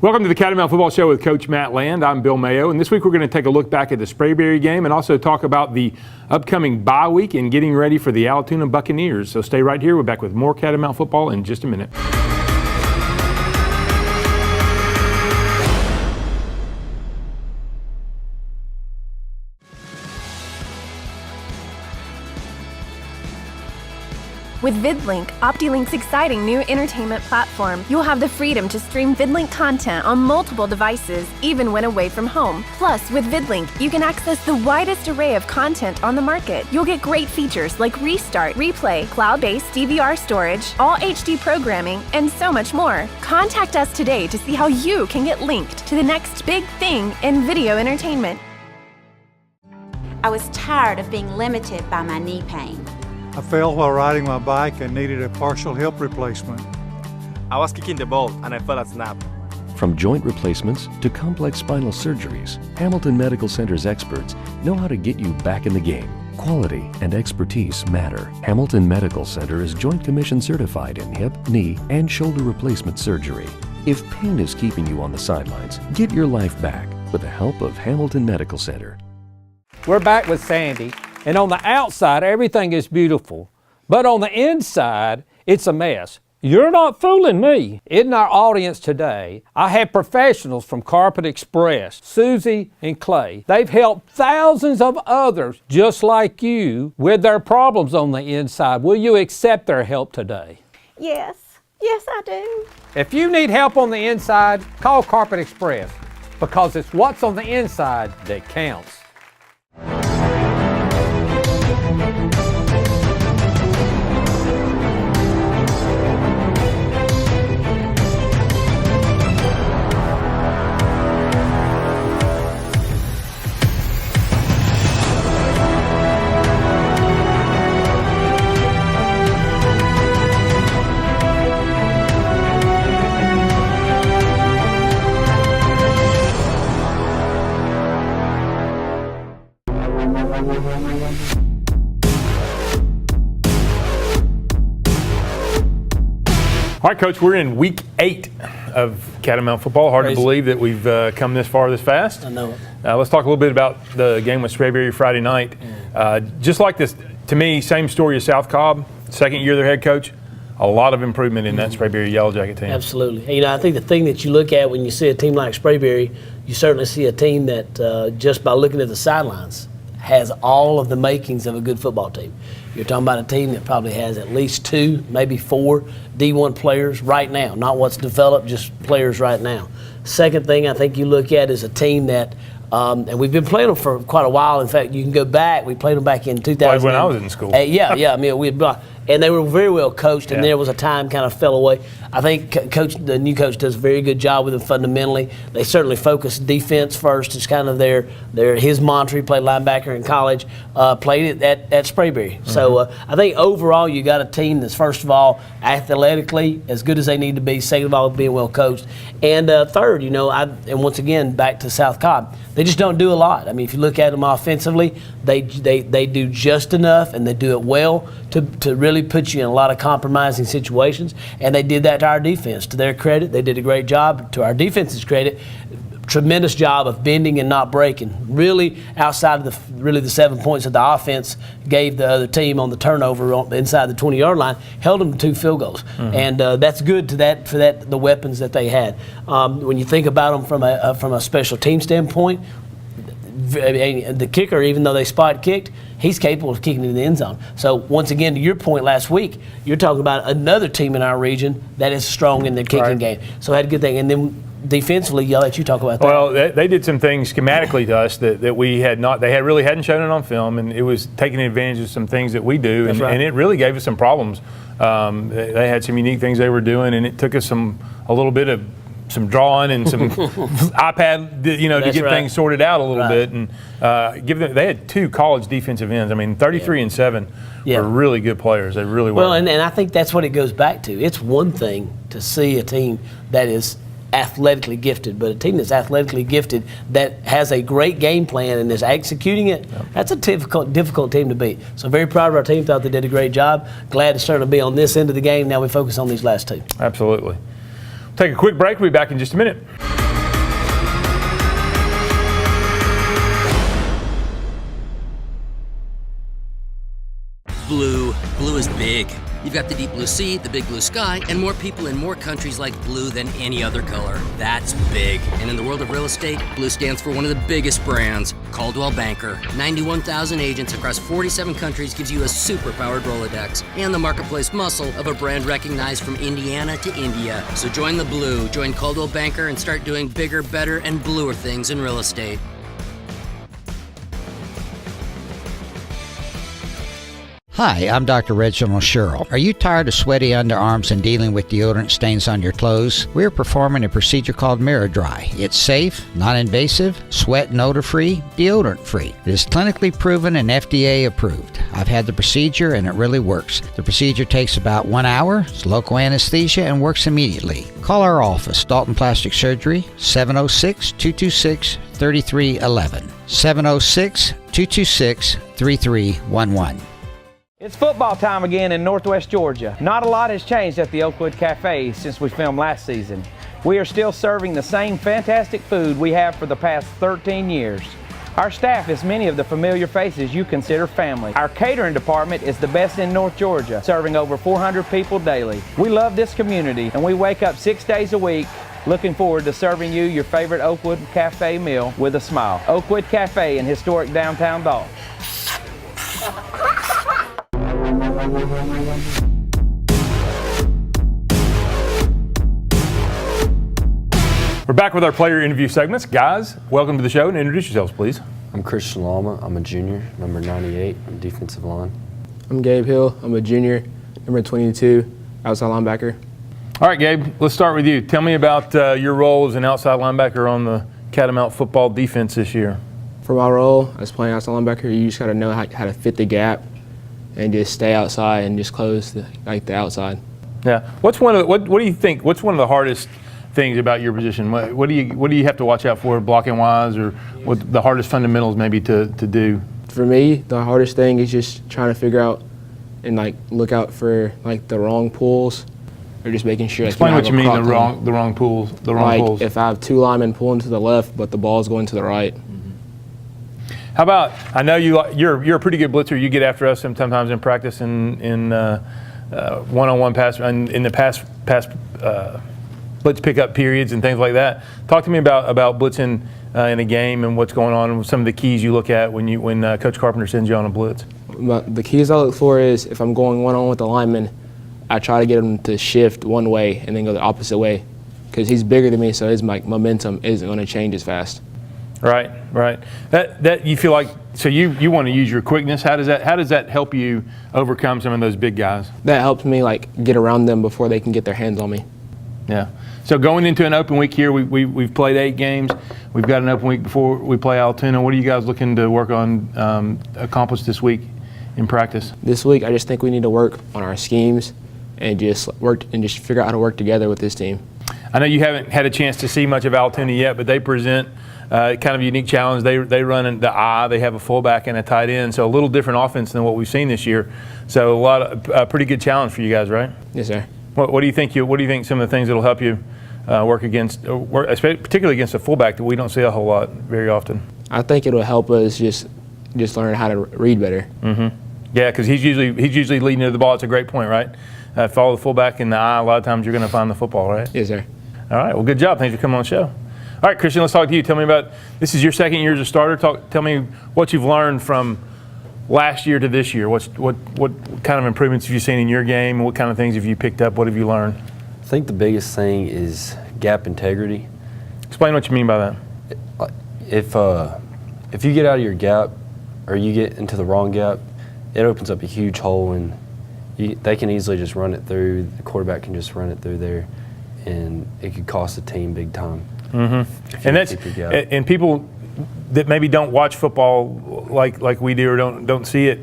Welcome to the Catamount Football Show with Coach Matt Land. I'm Bill Mayo, and this week we're going to take a look back at the Sprayberry game and also talk about the upcoming bye week and getting ready for the Allatoona Buccaneers. So stay right here. We're back with more Catamount football in just a minute. With VidLink, OptiLink's exciting new entertainment platform, you'll have the freedom to stream VidLink content on multiple devices, even when away from home. Plus, with VidLink, you can access the widest array of content on the market. You'll get great features like Restart, Replay, cloud-based DVR storage, all HD programming, and so much more. Contact us today to see how you can get linked to the next big thing in video entertainment. I was tired of being limited by my knee pain. I fell while riding my bike and needed a partial hip replacement. I was kicking the ball and I felt a snap. From joint replacements to complex spinal surgeries, Hamilton Medical Center's experts know how to get you back in the game. Quality and expertise matter. Hamilton Medical Center is Joint Commission certified in hip, knee, and shoulder replacement surgery. If pain is keeping you on the sidelines, get your life back with the help of Hamilton Medical Center. We're back with Sandy. And on the outside, everything is beautiful. But on the inside, it's a mess. You're not fooling me. In our audience today, I have professionals from Carpet Express, Susie and Clay. They've helped thousands of others just like you with their problems on the inside. Will you accept their help today? Yes. Yes, I do. If you need help on the inside, call Carpet Express because it's what's on the inside that counts. All right, Coach, we're in week 8 of Catamount football. Hard to believe that we've come this far this fast. I know it. Let's talk a little bit about the game with Sprayberry Friday night. Just like this, to me, same story as South Cobb. Second year their head coach. A lot of improvement in that Sprayberry Yellow Jacket team. Absolutely. You know, I think the thing that you look at when you see a team like Sprayberry, you certainly see a team that just by looking at the sidelines has all of the makings of a good football team. You're talking about a team that probably has at least 2, maybe 4 D1 players right now, not what's developed, just players right now. Second thing I think you look at is a team that, and we've been playing them for quite a while. In fact, you can go back. We played them back in 2000. When I was in school. Yeah. I mean, and they were very well coached, and there was a time kind of fell away. I think the new coach does a very good job with them fundamentally. They certainly focus defense first. It's kind of his mantra. He played linebacker in college, played it at Sprayberry. Mm-hmm. So I think overall you got a team that's, first of all, athletically as good as they need to be. Second of all, being well coached. And third, and once again, back to South Cobb, they just don't do a lot. I mean, if you look at them offensively, they do just enough, and they do it well to really put you in a lot of compromising situations, and they did that to our defense. To their credit, they did a great job. To our defense's credit, tremendous job of bending and not breaking. Really, outside of the 7 points that the offense gave the other team on the turnover inside the 20-yard line, held them to 2 field goals, and that's good for the weapons that they had. When you think about them from a special team standpoint, the kicker, even though they spot kicked, he's capable of kicking in the end zone. So once again, to your point last week, you're talking about another team in our region that is strong in their kicking game. So I had a good thing. And then defensively, I'll let you talk about that. Well, they did some things schematically to us that we had not. They really hadn't shown it on film, and it was taking advantage of some things that we do, and it really gave us some problems. They had some unique things they were doing, and it took us a little bit of some drawing and some iPad, to get things sorted out a little bit. And they had 2 college defensive ends. I mean, 33 and 7 were really good players. They really were. Well, and I think that's what it goes back to. It's one thing to see a team that is athletically gifted, but a team that's athletically gifted that has a great game plan and is executing it, that's a difficult team to beat. So very proud of our team. Thought they did a great job. Glad to certainly be on this end of the game. Now we focus on these last 2. Absolutely. Take a quick break. We'll be back in just a minute. is big. You've got the deep blue sea, the big blue sky, and more people in more countries like blue than any other color. That's big. And in the world of real estate, blue stands for one of the biggest brands, Coldwell Banker. 91,000 agents across 47 countries gives you a super-powered Rolodex and the marketplace muscle of a brand recognized from Indiana to India. So join the blue, join Coldwell Banker, and start doing bigger, better, and bluer things in real estate. Hi, I'm Dr. Reginald Sherrill. Are you tired of sweaty underarms and dealing with deodorant stains on your clothes? We're performing a procedure called Mirror Dry. It's safe, non-invasive, sweat and odor-free, deodorant-free. It is clinically proven and FDA approved. I've had the procedure and it really works. The procedure takes about 1 hour, it's local anesthesia, and works immediately. Call our office, Dalton Plastic Surgery, 706-226-3311. 706-226-3311. It's football time again in Northwest Georgia. Not a lot has changed at the Oakwood Cafe since we filmed last season. We are still serving the same fantastic food we have for the past 13 years. Our staff is many of the familiar faces you consider family. Our catering department is the best in North Georgia, serving over 400 people daily. We love this community and we wake up 6 days a week looking forward to serving you your favorite Oakwood Cafe meal with a smile. Oakwood Cafe in historic downtown Dalton. We're back with our player interview segments. Guys, welcome to the show and introduce yourselves, please. I'm Cristian Lama. I'm a junior, number 98, on defensive line. I'm Gabe Hill. I'm a junior, number 22, outside linebacker. All right, Gabe, let's start with you. Tell me about your role as an outside linebacker on the Catamount football defense this year. For my role as playing outside linebacker, you just got to know how to fit the gap and just stay outside and just close the outside. Yeah. What do you think? What's one of the hardest things about your position? What do you have to watch out for blocking wise, or what the hardest fundamentals maybe to do? For me, the hardest thing is just trying to figure out and look out for the wrong pulls, or just making sure. Explain what you mean the wrong pulls. Pulls. If I have two linemen pulling to the left, but the ball's going to the right. How about, I know you're a pretty good blitzer. You get after us sometimes in practice in one-on-one pass and in the pass blitz pickup periods and things like that. Talk to me about blitzing in a game and what's going on and some of the keys you look at when Coach Carpenter sends you on a blitz. The keys I look for is if I'm going one-on-one with the lineman, I try to get him to shift one way and then go the opposite way, because he's bigger than me, so his momentum isn't going to change as fast. Right. That you feel like, so you want to use your quickness. How does that help you overcome some of those big guys? That helps me get around them before they can get their hands on me. Yeah. So going into an open week here, we've played 8 games. We've got an open week before we play Allatoona. What are you guys looking to work on, accomplish this week in practice? This week, I just think we need to work on our schemes and just figure out how to work together with this team. I know you haven't had a chance to see much of Allatoona yet, but they present kind of a unique challenge. They run in the I. They have a fullback and a tight end, so a little different offense than what we've seen this year. So a pretty good challenge for you guys, right? Yes, sir. What do you think? What do you think some of the things that'll help you work against, particularly against a fullback that we don't see a whole lot very often? I think it'll help us just learn how to read better. Mm-hmm. Yeah, because he's usually leading to the ball. It's a great point, right? Follow the fullback in the I. A lot of times you're going to find the football, right? Yes, sir. All right. Well, good job. Thanks for coming on the show. All right, Cristian, let's talk to you. Tell me about, this is your second year as a starter. Tell me what you've learned from last year to this year. What kind of improvements have you seen in your game? What kind of things have you picked up? What have you learned? I think the biggest thing is gap integrity. Explain what you mean by that. If you get out of your gap or you get into the wrong gap, it opens up a huge hole, and they can easily just run it through. The quarterback can just run it through there, and it could cost the team big time. Mm-hmm. And people that maybe don't watch football like we do or don't see it,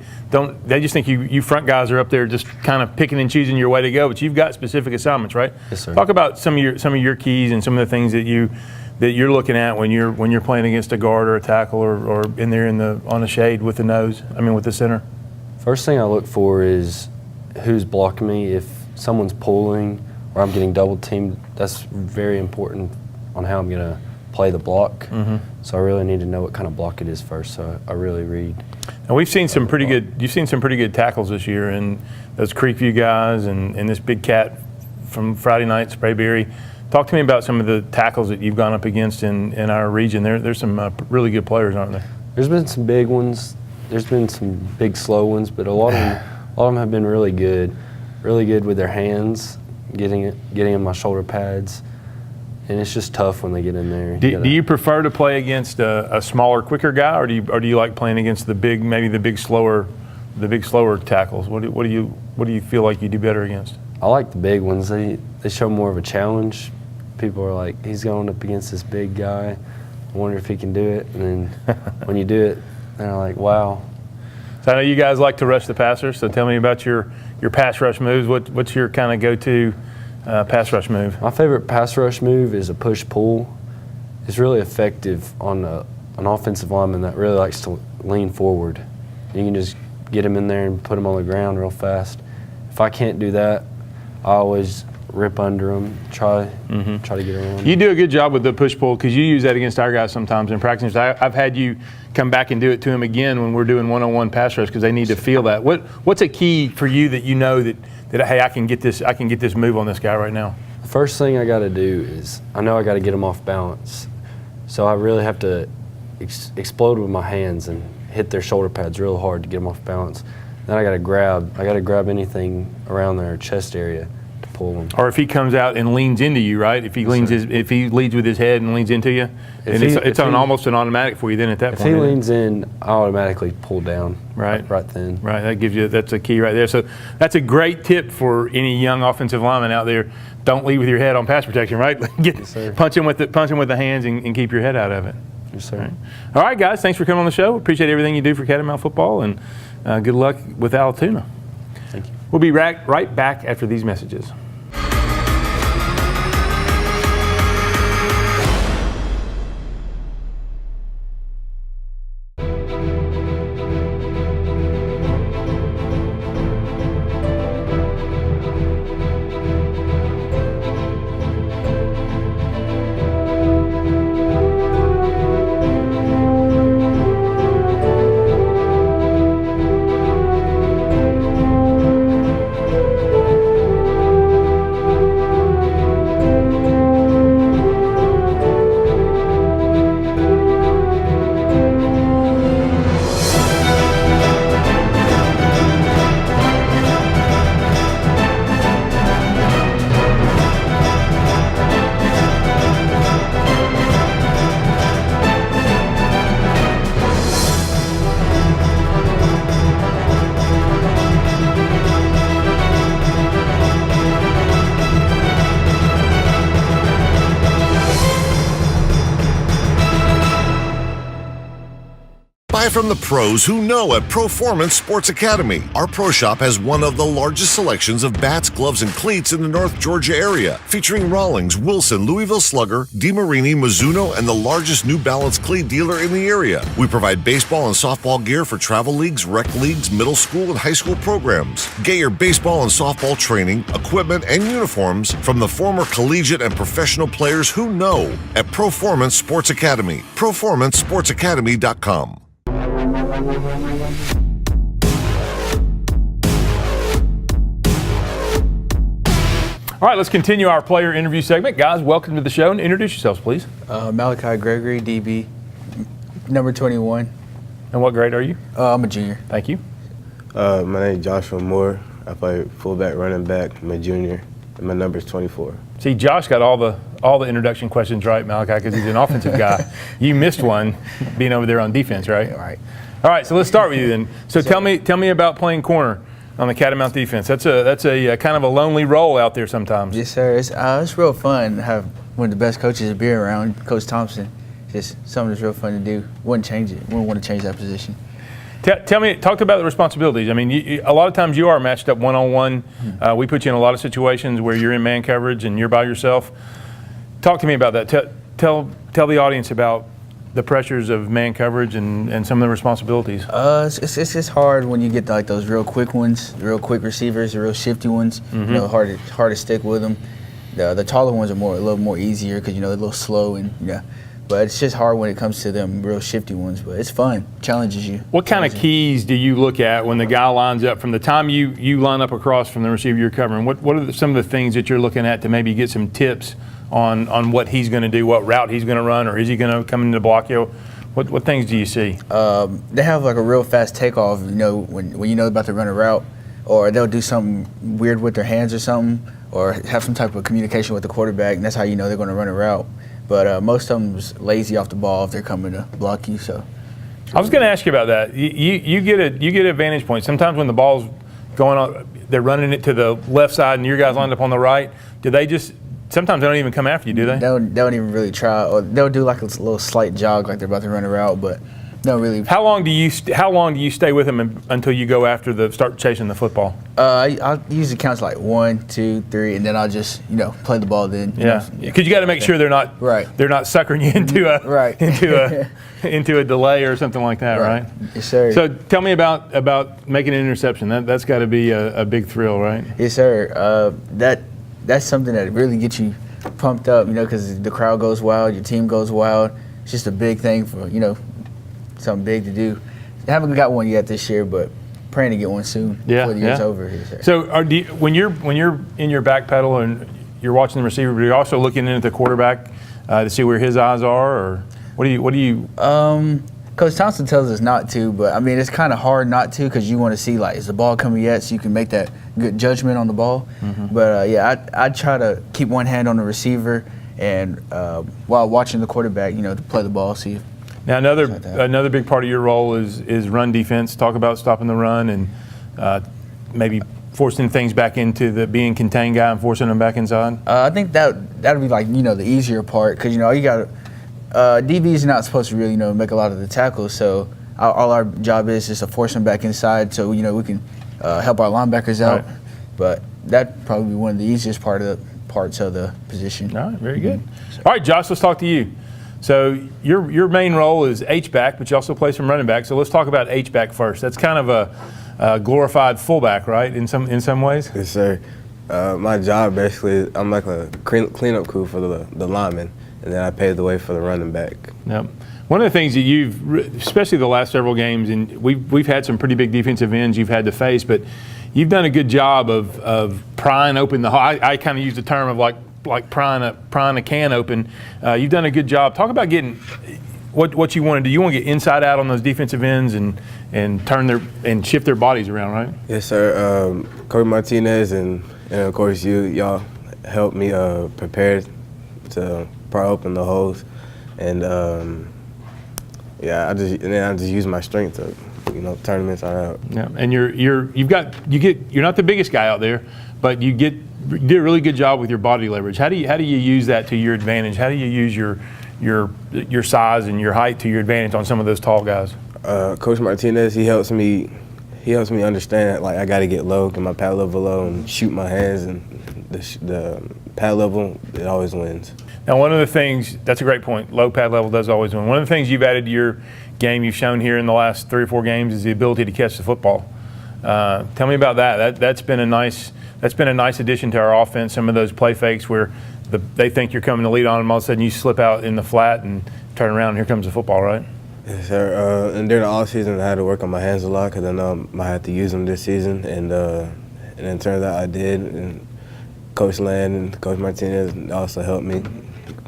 they just think you front guys are up there just kind of picking and choosing your way to go, but you've got specific assignments, right? Yes, sir. Talk about some of your keys and some of the things that you're looking at when you're playing against a guard or a tackle or in there on the shade with the center. First thing I look for is who's blocking me. If someone's pulling or I'm getting double teamed, that's very important on how I'm going to play the block. Mm-hmm. So I really need to know what kind of block it is first, so I really read. And you've seen some pretty good tackles this year, and those Creekview guys and this big cat from Friday night, Sprayberry. Talk to me about some of the tackles that you've gone up against in our region. There's some really good players, aren't there? There's been some big ones. There's been some big slow ones, but a lot of them have been really good with their hands, getting in my shoulder pads, and it's just tough when they get in there. Do you prefer to play against a smaller, quicker guy, or do you like playing against the big, maybe the big slower tackles? What do you feel like you do better against? I like the big ones. They show more of a challenge. People are like, he's going up against this big guy. I wonder if he can do it. And then when you do it, they're like, wow. So I know you guys like to rush the passer, so tell me about your pass rush moves. What's your kind of go-to pass rush move? My favorite pass rush move is a push-pull. It's really effective on an offensive lineman that really likes to lean forward. You can just get him in there and put him on the ground real fast. If I can't do that, I always rip under them, try to get around. You do a good job with the push-pull because you use that against our guys sometimes in practice. I've had you come back and do it to them again when we're doing one-on-one pass rush because they need to feel that. What's a key for you that you know that hey, I can get this move on this guy right now? The first thing I got to do is I know I got to get them off balance, so I really have to explode with my hands and hit their shoulder pads real hard to get them off balance. Then I got to grab anything around their chest area. Or if he comes out and leans into you, right? If he if he leads with his head and leans into you, it's almost an automatic for you then at that point. If he leans in, I automatically pull down right then. Right, that's a key right there. So that's a great tip for any young offensive lineman out there. Don't lead with your head on pass protection, right? Punch him with the hands and keep your head out of it. Yes, sir. Right. All right, guys, thanks for coming on the show. Appreciate everything you do for Catamount Football, and good luck with Allatoona. Thank you. We'll be right back after these messages. From the pros who know at Proformance Sports Academy. Our pro shop has one of the largest selections of bats, gloves, and cleats in the North Georgia area, featuring Rawlings, Wilson, Louisville Slugger, DeMarini, Mizuno, and the largest New Balance cleat dealer in the area. We provide baseball and softball gear for travel leagues, rec leagues, middle school, and high school programs. Get your baseball and softball training, equipment, and uniforms from the former collegiate and professional players who know at Proformance Sports Academy. ProformanceSportsAcademy.com. All right, let's continue our player interview segment. Guys, welcome to the show, and introduce yourselves, please. Malachi Gregory, DB, number 21. And what grade are you? I'm a junior. Thank you. My name is Joshua Moore. I play fullback, running back. I'm a junior, and my number is 24. See, Josh got all the introduction questions right, Malachi, because he's an offensive guy. You missed one being over there on defense, right? Right. All right, so let's start with you then. So tell me about playing corner on the Catamount defense. That's a kind of a lonely role out there sometimes. Yes, sir. It's real fun to have one of the best coaches to be around, Coach Thompson. Just something that's real fun to do. Wouldn't change it. Wouldn't want to change that position. Talk about the responsibilities. I mean, a lot of times you are matched up one-on-one. We put you in a lot of situations where you're in man coverage and you're by yourself. Talk to me about that. Tell the audience about the pressures of man coverage and some of the responsibilities. It's just hard when you get like those real quick ones, real quick receivers, the real shifty ones. Mm-hmm. You know, hard to stick with them. The taller ones are a little more easier because they're a little slow and But it's just hard when it comes to them real shifty ones. But it's fun, challenges you. What kind of keys do you look at when the guy lines up? From the time you line up across from the receiver you're covering, what are some of the things that you're looking at to maybe get some tips on what he's going to do, what route he's going to run, or is he going to come in to block you? What things do you see? They have like a real fast takeoff, you know, when you know about to run a route, or they'll do something weird with their hands or something, or have some type of communication with the quarterback, and that's how you know they're going to run a route. But most of them's lazy off the ball if they're coming to block you. So I was going to ask you about that. You get a vantage point. Sometimes when the ball's going on, they're running it to the left side, and your guys lined up on the right. Do they just? Sometimes they don't even come after you, do they? They don't even really try, or they'll do like a little slight jog, like they're about to run a route, but no, really. How long do you stay with them until you go after start chasing the football? I usually count like 1, 2, 3, and then I'll just play the ball. Then because you got to make sure they're not suckering you into a delay or something like that, right? Yes, sir. So tell me about making an interception. That's got to be a big thrill, right? Yes, sir. That's something that really gets you pumped up, because the crowd goes wild, your team goes wild. It's just a big thing for something big to do. I haven't got one yet this year, but praying to get one soon before the year's over. So when you're in your back pedal and you're watching the receiver, but you're also looking in at the quarterback to see where his eyes are, or what do you? Coach Thompson tells us not to, but I mean it's kind of hard not to because you want to see is the ball coming yet, so you can make that good judgment on the ball. Mm-hmm. But I try to keep one hand on the receiver and while watching the quarterback, to play the ball, see. Now another big part of your role is run defense. Talk about stopping the run and maybe forcing things back into the being contained guy and forcing them back inside. I think that'd be the easier part because you got DB's not supposed to really make a lot of the tackles, so all our job is just to force them back inside so we can help our linebackers out. Right. But that'd probably be one of the easiest parts of the position. All right, very good. All right, Josh, let's talk to you. So your main role is H-back, but you also play some running back. So let's talk about H-back first. That's kind of a glorified fullback, right? In some ways. Yes, sir. My job basically, I'm like a cleanup crew for the linemen, and then I pave the way for the running back. Yep. One of the things that especially the last several games, and we've had some pretty big defensive ends you've had to face, but you've done a good job of prying open the. I kind of use the term of like prying a can open. You've done a good job. Talk about getting what you want to do. You want to get inside out on those defensive ends and turn shift their bodies around, right? Yes, sir. Coach Martinez and of course y'all helped me prepare to pry open the holes, and I just use my strength to turn them inside out. Yeah, and you're not the biggest guy out there, but you did a really good job with your body leverage. How do you use that to your advantage? How do you use your size and your height to your advantage on some of those tall guys? Coach Martinez, he helps me understand I got to get low, get my pad level low, and shoot my hands, and the pad level, it always wins. Now, one of the things, that's a great point, low pad level does always win. One of the things you've added to your game you've shown here in the last 3 or 4 games is the ability to catch the football. Tell me about that. That's been a nice addition to our offense. Some of those play fakes where they think you're coming to lead on them, all of a sudden you slip out in the flat and turn around and here comes the football, right? Yes, sir. And during the off season, I had to work on my hands a lot because I know I had to use them this season, and it turns out I did. And Coach Land and Coach Martinez also helped me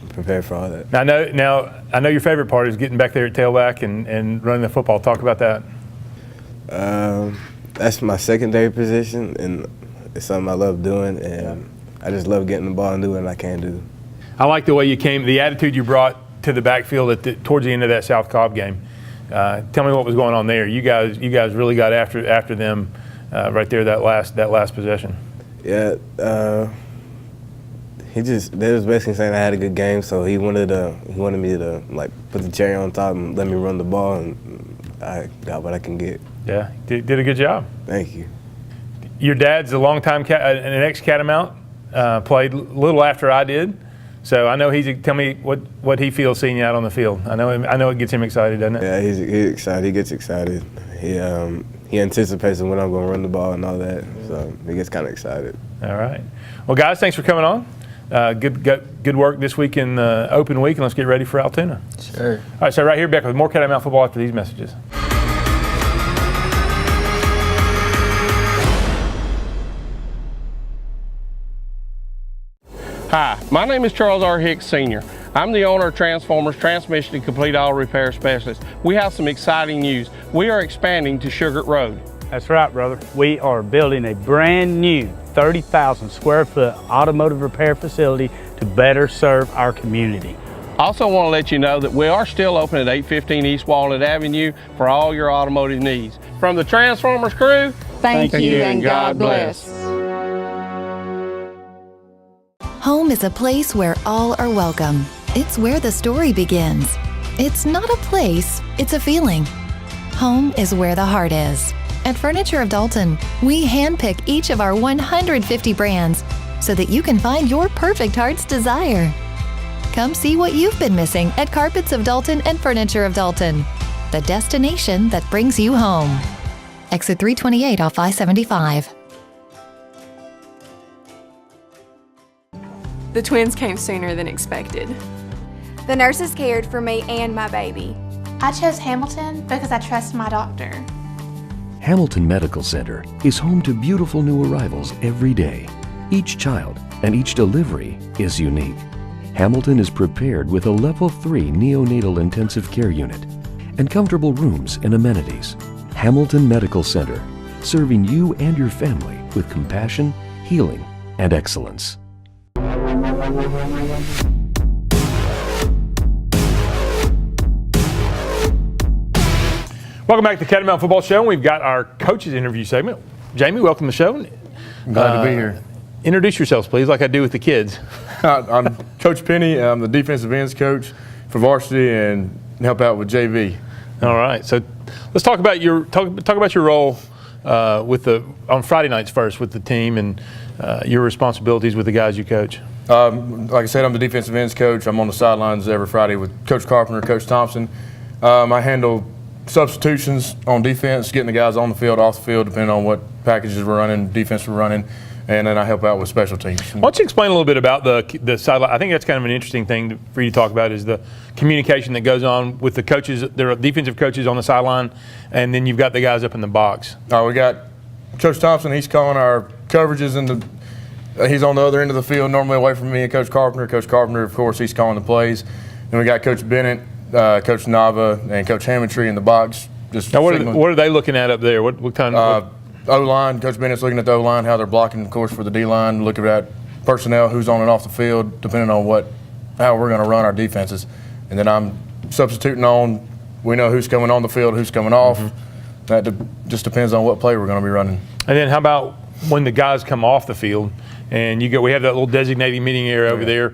prepare for all that. Now I know your favorite part is getting back there at tailback and running the football. Talk about that. That's my secondary position, and it's something I love doing, and I just love getting the ball and doing what I can do. I like the way you came, the attitude you brought to the backfield towards the end of that South Cobb game. Tell me what was going on there. You guys really got after them right there that last possession. Yeah, they was basically saying I had a good game, so he wanted me to put the cherry on top and let me run the ball, and I got what I can get. Yeah, did a good job. Thank you. Your dad's a longtime an ex-Catamount, played a little after I did, so I know tell me what he feels seeing you out on the field. I know it gets him excited, doesn't it? Yeah, he's excited. He gets excited. He anticipates when I'm going to run the ball and all that, so he gets kind of excited. All right. Well, guys, thanks for coming on. Good work this week in the open week, and let's get ready for Allatoona. Sure. All right, so right here, back with more Catamount football after these messages. Hi, my name is Charles R. Hicks Sr. I'm the owner of Transformers Transmission and Complete Auto Repair Specialist. We have some exciting news. We are expanding to Sugar Road. That's right, brother. We are building a brand new 30,000 square foot automotive repair facility to better serve our community. Also want to let you know that we are still open at 815 East Walnut Avenue for all your automotive needs. From the Transformers crew, thank you and God bless. Home is a place where all are welcome. It's where the story begins. It's not a place, it's a feeling. Home is where the heart is. At Furniture of Dalton, we handpick each of our 150 brands so that you can find your perfect heart's desire. Come see what you've been missing at Carpets of Dalton and Furniture of Dalton, the destination that brings you home. Exit 328 off I-75. The twins came sooner than expected. The nurses cared for me and my baby. I chose Hamilton because I trust my doctor. Hamilton Medical Center is home to beautiful new arrivals every day. Each child and each delivery is unique. Hamilton is prepared with a Level 3 neonatal intensive care unit and comfortable rooms and amenities. Hamilton Medical Center, serving you and your family with compassion, healing, and excellence. Welcome back to the Catamount Football Show. We've got our coaches interview segment. Jamie, welcome to the show. Glad to be here. Introduce yourselves, please, like I do with the kids. I'm Coach Penney. I'm the defensive ends coach for varsity and help out with JV. All right. So let's talk about your role on Friday nights first with the team and your responsibilities with the guys you coach. Like I said, I'm the defensive ends coach. I'm on the sidelines every Friday with Coach Carpenter, Coach Thompson. I handle substitutions on defense, getting the guys on the field, off the field, depending on what packages we're running, defense we're running, and then I help out with special teams. Why don't you explain a little bit about the sideline? I think that's kind of an interesting thing for you to talk about is the communication that goes on with the coaches. There are defensive coaches on the sideline, and then you've got the guys up in the box. We got Coach Thompson. He's calling our coverages, and he's on the other end of the field, normally away from me and Coach Carpenter. Coach Carpenter, of course, he's calling the plays. Then we got Coach Bennett, Coach Nava, and Coach Hammondtree in the box. Just now, what are they looking at up there? What kind of O-line? Coach Bennett's looking at the O-line, how they're blocking, of course, for the D-line. Looking at personnel, who's on and off the field, depending on how we're going to run our defenses. And then I'm substituting on. We know who's coming on the field, who's coming off. Mm-hmm. That just depends on what play we're going to be running. And then how about when the guys come off the field? And we have that little designated meeting area over there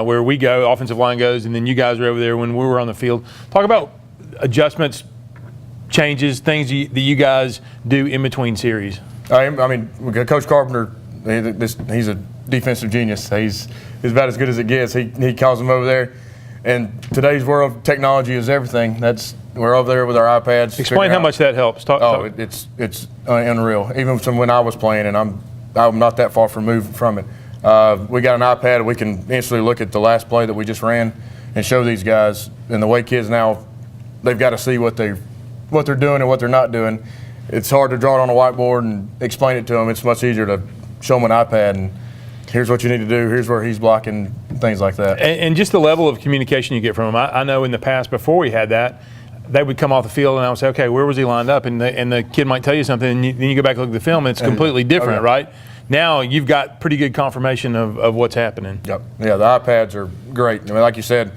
where we go, offensive line goes, and then you guys are over there when we were on the field. Talk about adjustments, changes, things that you guys do in between series. I mean, we got Coach Carpenter. He's a defensive genius. He's about as good as it gets. He calls them over there. And today's world, technology is everything. We're over there with our iPads. Explain how much that helps. It's unreal. Even from when I was playing, and I'm not that far removed from it. We got an iPad. We can instantly look at the last play that we just ran and show these guys. And the way kids now, they've got to see what they're doing and what they're not doing. It's hard to draw it on a whiteboard and explain it to them. It's much easier to show them an iPad and here's what you need to do. Here's where he's blocking, things like that. And just the level of communication you get from them. I know in the past, before we had that, they would come off the field and I would say, okay, where was he lined up? And the kid might tell you something, and then you go back and look at the film, and it's completely different, right? Now you've got pretty good confirmation of what's happening. Yep. Yeah, the iPads are great. I mean, like you said,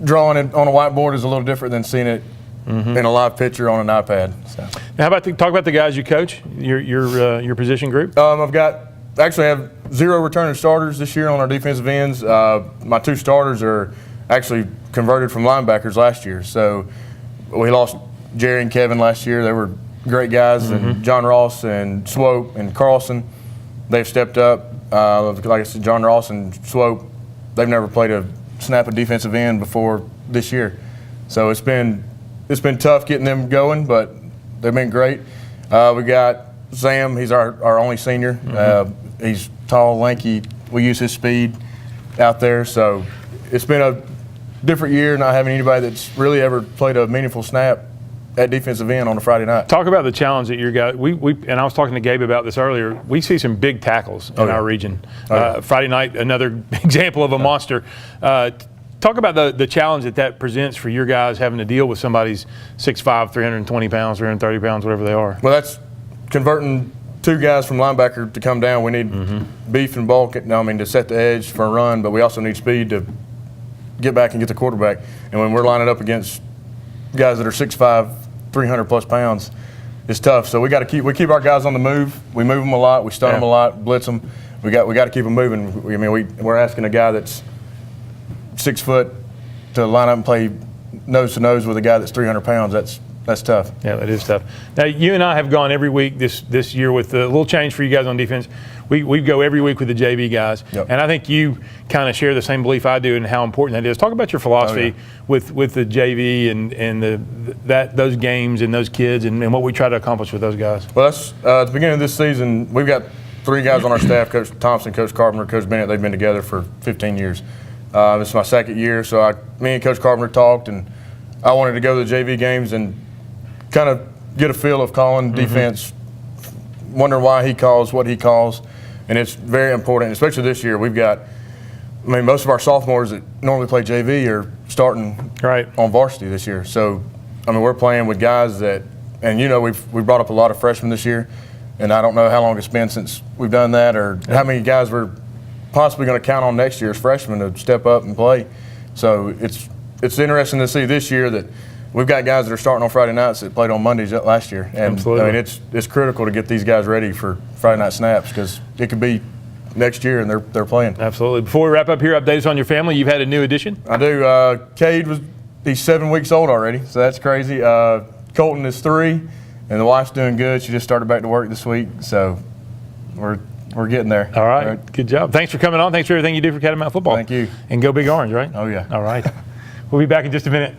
drawing it on a whiteboard is a little different than seeing it in a live picture on an iPad. So. Now, how about talk about the guys you coach, your position group? I have 0 returning starters this year on our defensive ends. My 2 starters are actually converted from linebackers last year. So we lost Jerry and Kevin last year. They were great guys, and John Ross and Swope and Carlson, they've stepped up. Like I said, John Ross and Swope, they've never played a snap of defensive end before this year. So it's been tough getting them going, but they've been great. We got Sam. He's our only senior. He's tall, lanky, we use his speed out there. So it's been a different year not having anybody that's really ever played a meaningful snap at defensive end on a Friday night. Talk about the challenge that your guys, and I was talking to Gabe about this earlier, we see some big tackles in our region. Friday night, another example of a monster. Talk about the challenge that presents for your guys having to deal with somebody's 6'5", 320 pounds, 330 pounds, whatever they are. Well, that's converting two guys from linebacker to come down. We need beef and bulk, to set the edge for a run, but we also need speed to get back and get the quarterback. And when we're lining up against guys that are 6'5", 300-plus pounds, it's tough. So we keep our guys on the move. We move them a lot. We stun them a lot, blitz them. We got to keep them moving. We're asking a guy that's 6 foot to line up and play nose to nose with a guy that's 300 pounds. That's tough. Yeah, that is tough. Now, you and I have gone every week this year with a little change for you guys on defense. We go every week with the JV guys, and I think you kind of share the same belief I do and how important that is. Talk about your philosophy with the JV and those games and those kids and what we try to accomplish with those guys. Well, that's at the beginning of this season, we've got 3 guys on our staff, Coach Thompson, Coach Carpenter, Coach Bennett. They've been together for 15 years. This is my 2nd year, so me and Coach Carpenter talked, and I wanted to go to the JV games and kind of get a feel of calling defense, wonder why he calls what he calls, and it's very important, especially this year. We've got, most of our sophomores that normally play JV are starting on varsity this year. So, we're playing with guys that, and we've brought up a lot of freshmen this year, and I don't know how long it's been since we've done that or how many guys we're possibly going to count on next year as freshmen to step up and play. So it's interesting to see this year that we've got guys that are starting on Friday nights that played on Mondays last year. And Absolutely. It's critical to get these guys ready for Friday night snaps because it could be next year and they're playing. Absolutely. Before we wrap up here, update us on your family. You've had a new addition. I do. Cade he's 7 weeks old already, so that's crazy. Colton is 3, and the wife's doing good. She just started back to work this week, so we're getting there. All right. Good job. Thanks for coming on. Thanks for everything you do for Catamount Football. Thank you. And go Big Orange, right? Oh, yeah. All right. We'll be back in just a minute.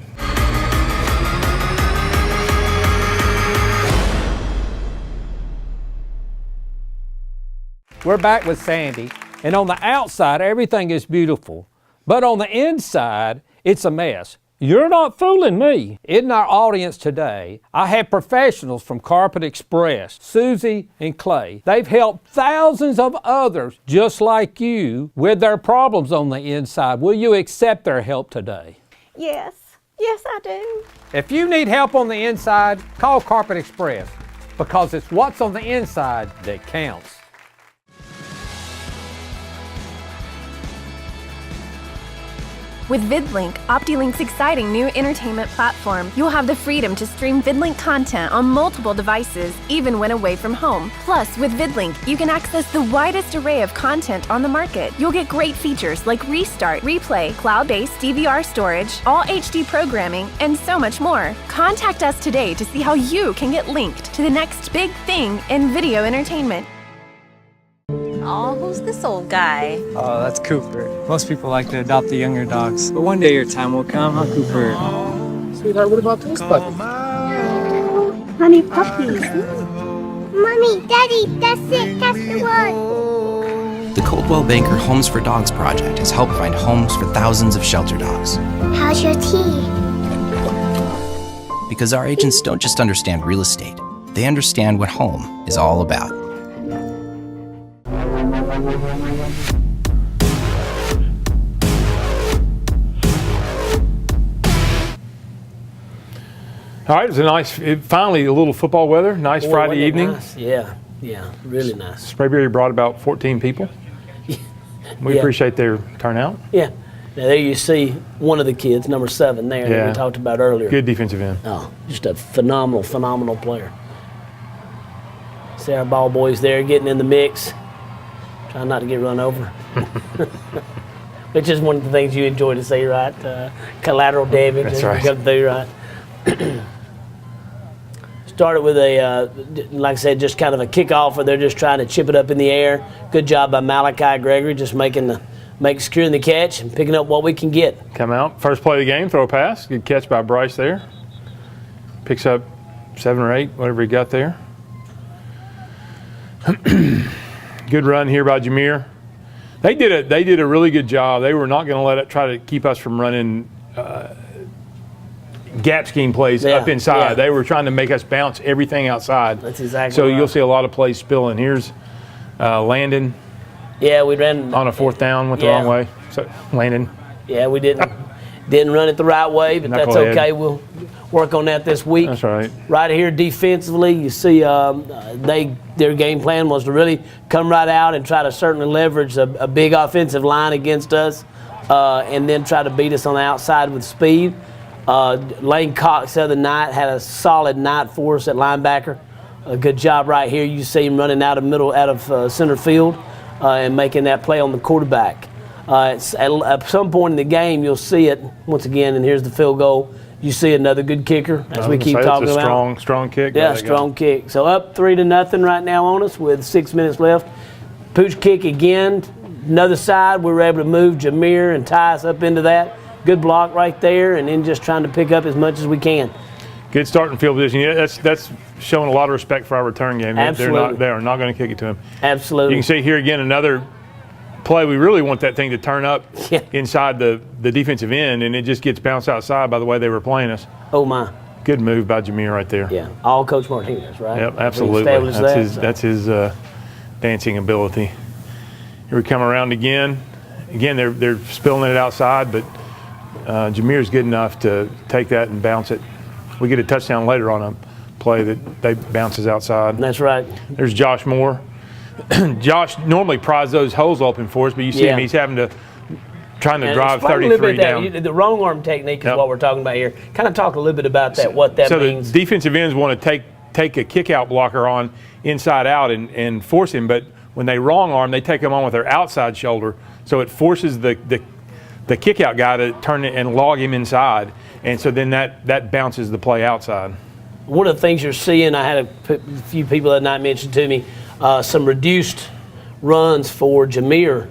We're back with Sandy, and on the outside, everything is beautiful. But on the inside, it's a mess. You're not fooling me. In our audience today, I have professionals from Carpet Express, Susie and Clay. They've helped thousands of others just like you with their problems on the inside. Will you accept their help today? Yes. Yes, I do. If you need help on the inside, call Carpet Express because it's what's on the inside that counts. With VidLink, OptiLink's exciting new entertainment platform, you'll have the freedom to stream VidLink content on multiple devices, even when away from home. Plus, with VidLink, you can access the widest array of content on the market. You'll get great features like Restart, Replay, cloud-based DVR storage, all HD programming, and so much more. Contact us today to see how you can get linked to the next big thing in video entertainment. Oh, who's this old guy? Oh, that's Cooper. Most people like to adopt the younger dogs. But one day your time will come, huh, Cooper? Sweetheart, what about those puppies? Honey puppies. Mommy, Daddy, that's it. That's the one. The Coldwell Banker Homes for Dogs project has helped find homes for thousands of shelter dogs. How's your tea? Because our agents don't just understand real estate, they understand what home is all about. All right, it was finally a little football weather. Nice Friday evening. Nice? Yeah, really nice. Sprayberry brought about 14 people. We appreciate their turnout. Yeah. Now there you see one of the kids, number 7 there that we talked about earlier. Good defensive end. Oh, just a phenomenal player. See our ball boys there getting in the mix. Trying not to get run over. Which is one of the things you enjoy to see, right? Collateral damage. That's right. Come through, right? Started with like I said, just kind of a kickoff where they're just trying to chip it up in the air. Good job by Malachi Gregory, just securing the catch and picking up what we can get. Come out, first play of the game, throw a pass. Good catch by Bryce there. Picks up 7 or 8, whatever he got there. Good run here by Jameer. They did a really good job. They were not going to let it try to keep us from running gap scheme plays up inside. Yeah. They were trying to make us bounce everything outside. That's exactly So right. you'll see a lot of plays spilling. Here's Landon. Yeah, we ran on a 4th down, went the wrong way. So Landon. Yeah, we didn't run it the right way, but that's okay. We'll work on that this week. That's right. Right here defensively, you see their game plan was to really come right out and try to certainly leverage a big offensive line against us, and then try to beat us on the outside with speed. Lane Cox the other night had a solid night for us at linebacker. A good job right here. You see him running out of center field and making that play on the quarterback. At some point in the game, you'll see it once again, and here's the field goal. You see another good kicker, as we keep talking about. It's a strong kick. Yeah, strong kick. So up 3-0 right now on us with 6 minutes left. Pooch kick again. Another side, we were able to move Jameer and tie us up into that. Good block right there, and then just trying to pick up as much as we can. Good starting field position. Yeah, that's showing a lot of respect for our return game. Absolutely. They are not going to kick it to him. Absolutely. You can see here again another play. We really want that thing to turn up inside the defensive end, and it just gets bounced outside by the way they were playing us. Oh, my. Good move by Jameer right there. Yeah, all Coach Martinez, right? Yep, absolutely. That's his dancing ability. Here we come around again. Again, they're spilling it outside, but Jameer's good enough to take that and bounce it. We get a touchdown later on a play that they bounces outside. That's right. There's Josh Moore. Josh normally pries those holes open for us, but you see him, he's having to trying to drive 33 down. The wrong arm technique is what we're talking about here. Kind of talk a little bit about that, what that means. So the defensive ends want to take a kick-out blocker on inside out and force him, but when they wrong arm, they take him on with their outside shoulder, so it forces the kick-out guy to turn it and log him inside, and so then that bounces the play outside. One of the things you're seeing, I had a few people that night mentioned to me, some reduced runs for Jameer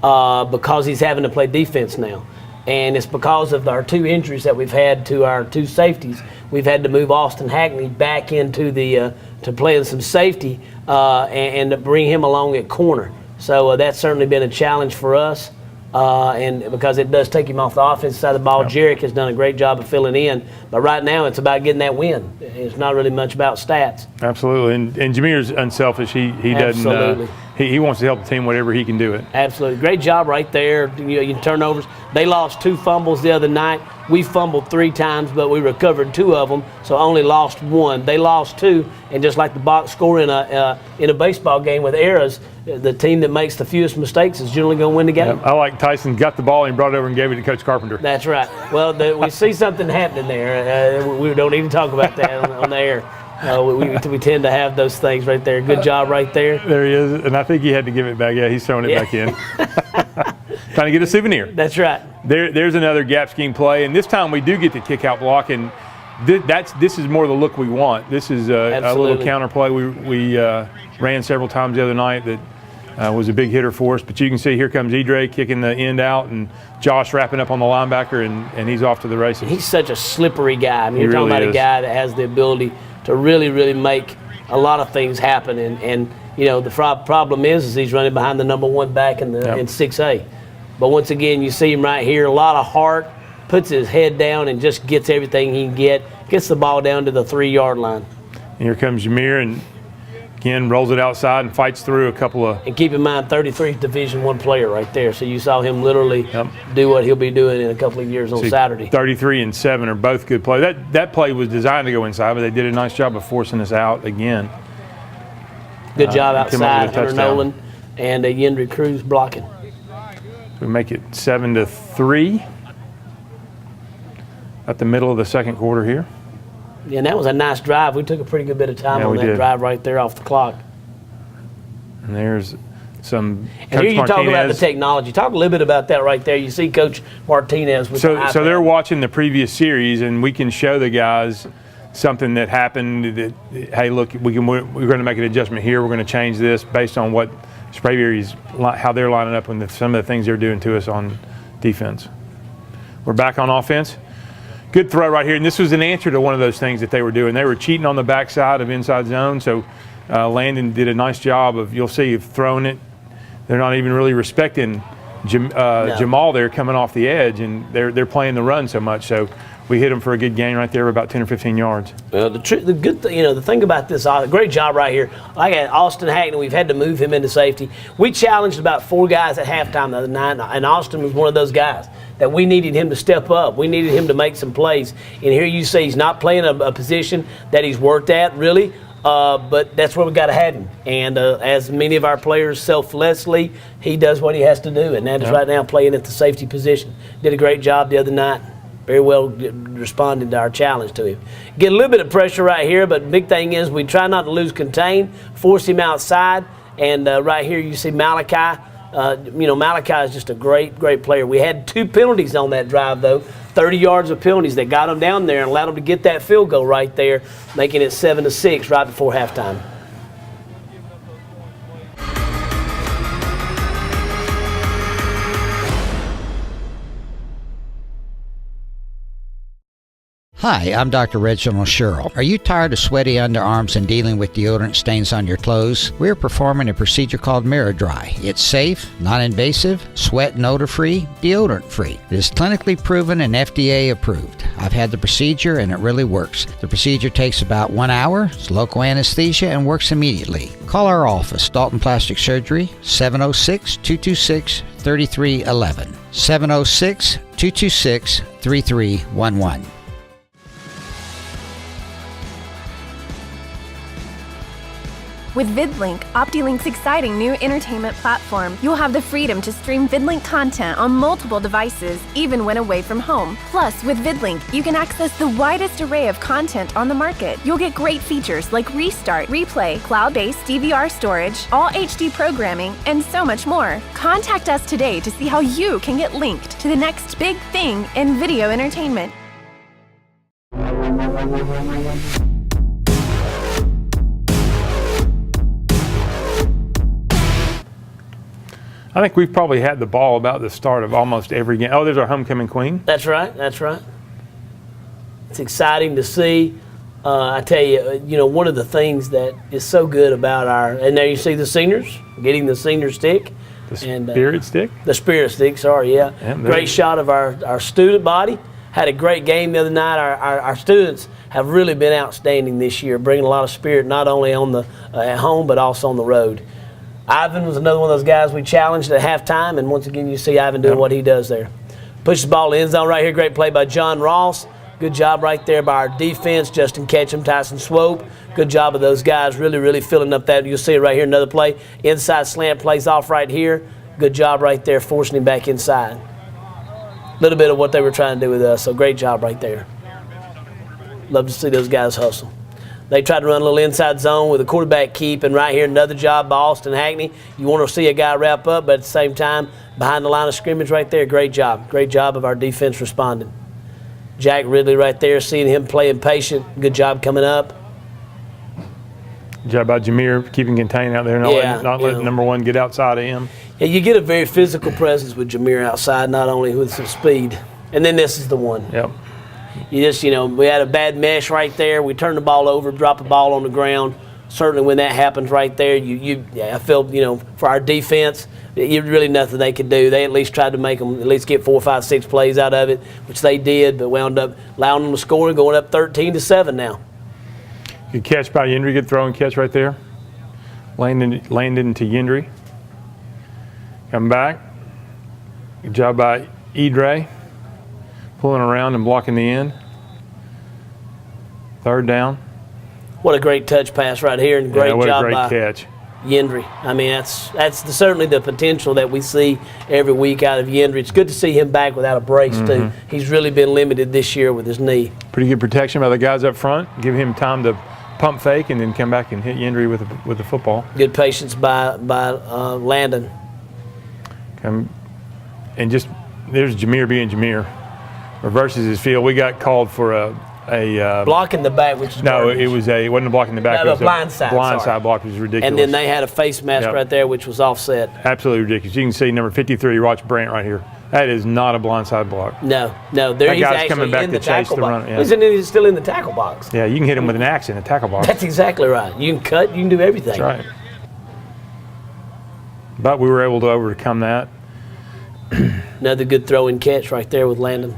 because he's having to play defense now. And it's because of our 2 injuries that we've had to our 2 safeties. We've had to move Austin Hackney back into to playing some safety and to bring him along at corner. So that's certainly been a challenge for us. And because it does take him off the offensive side of the ball. Jarek has done a great job of filling in, but right now it's about getting that win. It's not really much about stats. Absolutely, and Jameer's unselfish. He doesn't. He wants to help the team whatever he can do it. Absolutely, great job right there. You turnovers. They lost 2 fumbles the other night. We fumbled 3 times, but we recovered 2 of them, so only lost 1. They lost 2, and just like the box score in a baseball game with errors, the team that makes the fewest mistakes is generally going to win the game. I like Tyson got the ball and brought it over and gave it to Coach Carpenter. That's right. Well, we see something happening there. We don't need to talk about that on the air. We tend to have those things right there. Good job right there. There he is, and I think he had to give it back. Yeah, he's throwing it back in. Trying to get a souvenir. That's right. There's another gap scheme play, and this time we do get the kick out block, and this is more the look we want. This is a little counter play we ran several times the other night that was a big hitter for us. But you can see here comes Idre kicking the end out, and Josh wrapping up on the linebacker, and he's off to the races. He's such a slippery guy. I mean, you're talking about a guy that has the ability to really, really make a lot of things happen. And you know, the problem is he's running behind the number 1 back in 6A. But once again, you see him right here, a lot of heart, puts his head down and just gets everything he can get, gets the ball down to the 3-yard line. And here comes Jameer, and again, rolls it outside and fights through a couple of... And keep in mind, 33 Division I player right there. So you saw him literally do what he'll be doing in a couple of years on Saturday. 33 and 7 are both good plays. That play was designed to go inside, but they did a nice job of forcing us out again. Good job outside, Hunter Nolan and Yendry Cruz blocking. We make it 7-3 at the middle of the second quarter here. Yeah, and that was a nice drive. We took a pretty good bit of time on that drive right there off the clock. And there's some Coach and here you Martinez. talk about the technology. Talk a little bit about that right there. You see Coach Martinez with the iPad. So they're watching the previous series, and we can show the guys something that happened that, hey, look, we're going to make an adjustment here. We're going to change this based on what Sprayberry's, how they're lining up and some of the things they're doing to us on defense. We're back on offense. Good throw right here, and this was an answer to one of those things that they were doing. They were cheating on the backside of inside zone, so Landon did a nice job of, you'll see, of throwing it they're not even really respecting Jamal there coming off the edge, and they're playing the run so much. So we hit them for a good gain right there, about 10 or 15 yards. Well, the good thing, the thing about this, great job right here. Like Austin Hackney, we've had to move him into safety. We challenged about 4 guys at halftime the other night, and Austin was one of those guys that we needed him to step up. We needed him to make some plays. And here you see he's not playing a position that he's worked at, really. But that's where we got to have him. And as many of our players selflessly, he does what he has to do, and that is right now playing at the safety position. Did a great job the other night. Very well responded to our challenge to him. Get a little bit of pressure right here, but the big thing is we try not to lose contain, force him outside, and right here you see Malachi. Malachi is just a great player. We had 2 penalties on that drive, though. 30 yards of penalties that got them down there and allowed them to get that field goal right there, making it 7-6 right before halftime. Hi, I'm Dr. Reginald Sherrill. Are you tired of sweaty underarms and dealing with deodorant stains on your clothes? We're performing a procedure called Mirror Dry. It's safe, non-invasive, sweat and odor-free, deodorant-free. It is clinically proven and FDA approved. I've had the procedure and it really works. The procedure takes about 1 hour, it's local anesthesia, and works immediately. Call our office, Dalton Plastic Surgery, 706-226-3311. 706-226-3311. With VidLink, OptiLink's exciting new entertainment platform, you'll have the freedom to stream VidLink content on multiple devices, even when away from home. Plus, with VidLink, you can access the widest array of content on the market. You'll get great features like Restart, Replay, cloud-based DVR storage, all HD programming, and so much more. Contact us today to see how you can get linked to the next big thing in video entertainment. I think we've probably had the ball about the start of almost every game. Oh, there's our homecoming queen. That's right. That's right. It's exciting to see. I tell you, one of the things that is so good about and there you see the seniors, getting the senior stick. The spirit stick? The spirit stick, sorry, yeah. Great shot of our student body. Had a great game the other night. Our students have really been outstanding this year, bringing a lot of spirit not only on at home but also on the road. Ivan was another one of those guys we challenged at halftime, and once again you see Ivan doing what he does there. Pushes the ball in the end zone right here. Great play by John Ross. Good job right there by our defense. Justin Ketchum, Tyson Swope. Good job of those guys really filling up that. You'll see it right here, another play. Inside slant plays off right here. Good job right there, forcing him back inside. A little bit of what they were trying to do with us, so great job right there. Love to see those guys hustle. They tried to run a little inside zone with a quarterback keep, and right here, another job by Austin Hackney. You want to see a guy wrap up, but at the same time, behind the line of scrimmage right there, great job. Great job of our defense responding. Jack Ridley right there, seeing him playing patient. Good job coming up. Good job by Jameer, keeping contained out there, not letting number one get outside of him. Yeah, you get a very physical presence with Jameer outside, not only with some speed. And then this is the one. Yep. You just, we had a bad mesh right there. We turned the ball over, dropped the ball on the ground. Certainly when that happens right there, I feel, for our defense, really nothing they could do. They at least tried to make them at least get 4, 5, 6 plays out of it, which they did, but wound up allowing them to score and going up 13-7 now. Good catch by Yendry. Good throw and catch right there. Landed into Yendry. Come back. Good job by Edre. Pulling around and blocking the end. 3rd down. What a great touch pass right here, and great job by catch. Yendry. I mean, that's certainly the potential that we see every week out of Yendry. It's good to see him back without a brace, too. He's really been limited this year with his knee. Pretty good protection by the guys up front. Give him time to pump fake and then come back and hit Yendry with the football. Good patience by Landon. And there's Jameer being Jameer. Reverses his field. We got called for a block in the back, which is garbage. it wasn't a block in the back. No, it was blindside. Blindside block, which was ridiculous. And then they had a face mask right there, which was offset. Absolutely ridiculous. You can see number 53, Roch Brandt, right here. That is not a blindside block. No. That guy's coming back to chase the run. Yeah. He's still in the tackle box. Yeah, you can hit him with an axe in a tackle box. That's exactly right. You can cut. You can do everything. That's right. But we were able to overcome that. Another good throw and catch right there with Landon.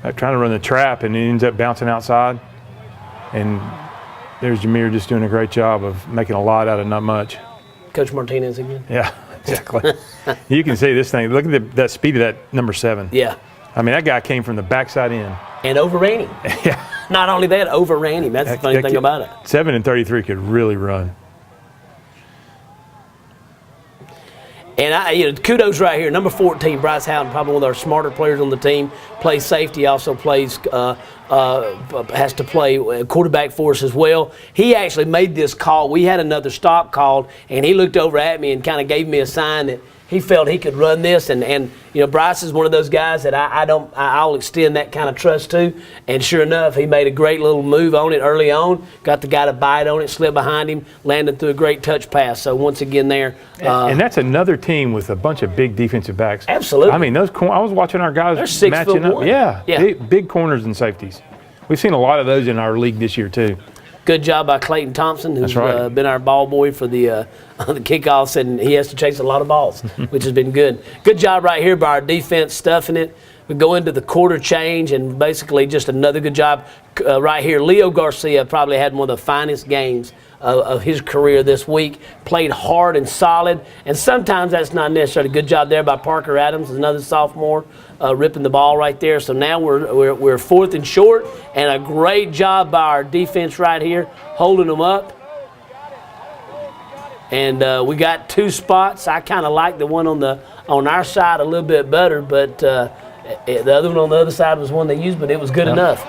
Trying to run the trap, and it ends up bouncing outside. And there's Jameer just doing a great job of making a lot out of not much. Coach Martinez again. Yeah, exactly. You can see this thing. Look at that speed of that number 7. Yeah. I mean, that guy came from the backside in. And overran him. Yeah. Not only that, overran him. That's the funny thing about it. 7 and 33 could really run. And kudos right here. Number 14, Bryce Houghton, probably one of our smarter players on the team. Plays safety, also plays has to play quarterback for us as well. He actually made this call. We had another stop called, and he looked over at me and kind of gave me a sign that he felt he could run this. And Bryce is one of those guys that I'll extend that kind of trust to. And sure enough, he made a great little move on it early on. Got the guy to bite on it, slid behind him, landed through a great touch pass. So once again there. And that's another team with a bunch of big defensive backs. Absolutely. I mean, I was watching our guys matching up. Yeah. Big corners and safeties. We've seen a lot of those in our league this year too. Good job by Clayton Thompson, who's been our ball boy for the kickoffs, and he has to chase a lot of balls, which has been good. Good job right here by our defense stuffing it. We go into the quarter change, and basically just another good job right here. Leo Garcia probably had one of the finest games of his career this week. Played hard and solid, and sometimes that's not necessarily. Good job there by Parker Adams, another sophomore, ripping the ball right there. So now we're 4th and short, and a great job by our defense right here, holding them up. And we got 2 spots. I kind of like the one on our side a little bit better, but the other one on the other side was one they used, but it was good enough.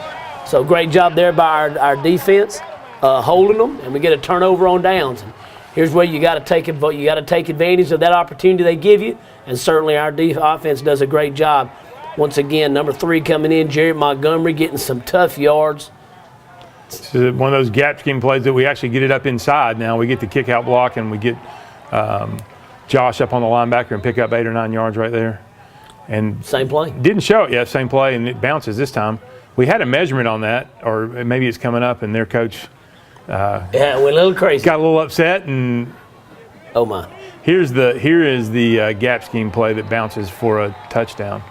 So great job there by our defense, holding them, and we get a turnover on downs. And here's where you got to take advantage of that opportunity they give you, and certainly our offense does a great job. Once again, number 3 coming in, Jared Montgomery, getting some tough yards. This is one of those gap scheme plays that we actually get it up inside. Now we get the kick out block, and we get Josh up on the linebacker and pick up 8 or 9 yards right there. And same play. Didn't show it yet, same play, and it bounces this time. We had a measurement on that, or maybe it's coming up, and their coach went a little crazy. Got a little upset, and oh my! Here is the gap scheme play that bounces for a touchdown.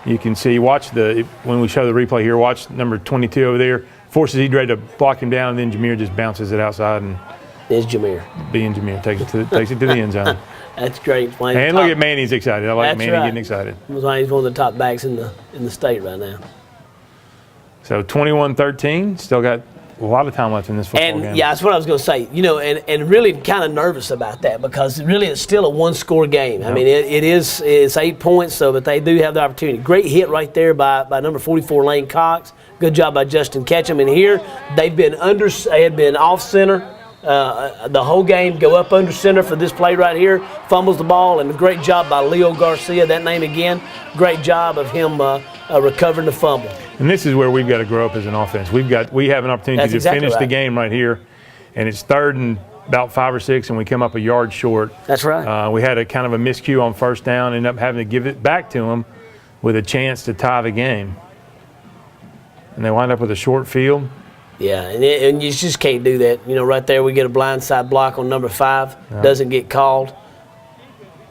You can see, when we show the replay here, watch number 22 over there. Forces Edre to block him down, and then Jameer just bounces it outside. And there's Jameer. Being Jameer takes it to the end zone. That's great. And look at Manny's excited. I like Manny getting excited. He's one of the top backs in the state right now. So 21-13, still got a lot of time left in this football game. Yeah, that's what I was going to say. And really kind of nervous about that because really it's still a 1-score game. Yep. I mean, it's 8 points, but they do have the opportunity. Great hit right there by number 44, Lane Cox. Good job by Justin Ketchum. And here they had been off center the whole game, go up under center for this play right here, fumbles the ball, and a great job by Leo Garcia, that name again. Great job of him recovering the fumble. And this is where we've got to grow up as an offense. We have an opportunity to finish the game right here, and it's 3rd and about 5 or 6, and we come up a yard short. That's right. We had a kind of a miscue on 1st down, ended up having to give it back to them with a chance to tie the game. And they wind up with a short field. Yeah, and you just can't do that. Right there we get a blindside block on number 5. Yeah. Doesn't get called.